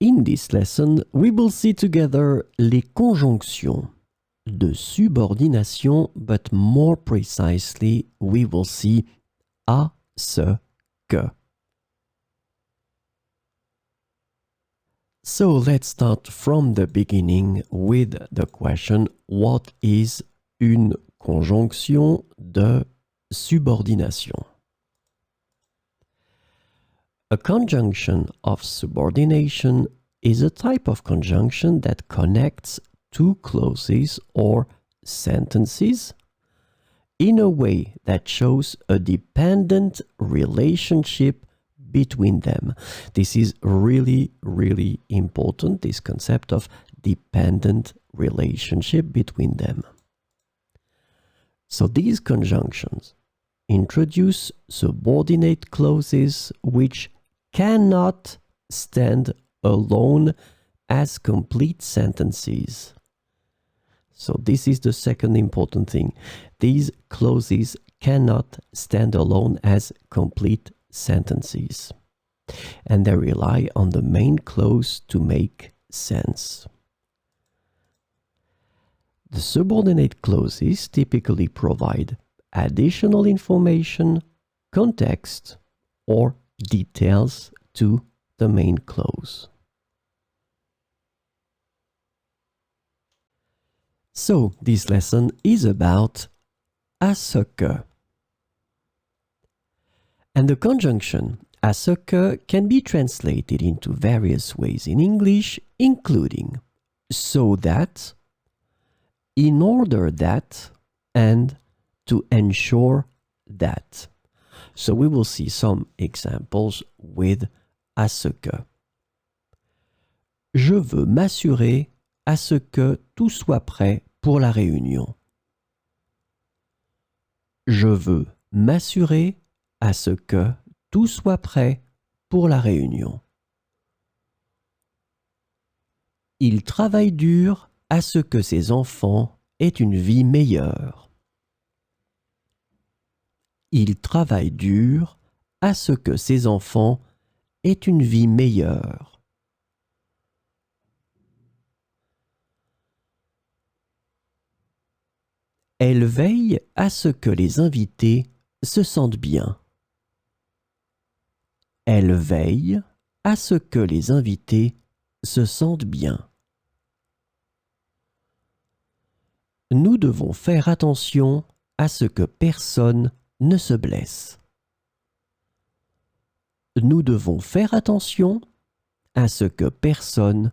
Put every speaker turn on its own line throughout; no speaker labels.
In this lesson, we will see together les conjonctions de subordination, but more precisely, we will see à ce que. So let's start from the beginning with the question, what is une conjonction de subordination? A conjunction of subordination is a type of conjunction that connects two clauses or sentences in a way that shows a dependent relationship between them. This is really, really important, this concept of dependent relationship between them. So these conjunctions introduce subordinate clauses which cannot stand alone as complete sentences. So this is the second important thing. These clauses cannot stand alone as complete sentences, and they rely on the main clause to make sense. The subordinate clauses typically provide additional information, context, or details to the main clause. So this lesson is about à ce que. And the conjunction à ce que can be translated into various ways in English, including so that, in order that, and to ensure that. So we will see some examples with à ce que. Je veux m'assurer à ce que tout soit prêt pour la réunion. Je veux m'assurer à ce que tout soit prêt pour la réunion. Il travaille dur à ce que ses enfants aient une vie meilleure. Il travaille dur à ce que ses enfants aient une vie meilleure. Elle veille à ce que les invités se sentent bien. Elle veille à ce que les invités se sentent bien. Nous devons faire attention à ce que personne ne se blesse. Nous devons faire attention à ce que personne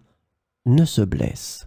ne se blesse.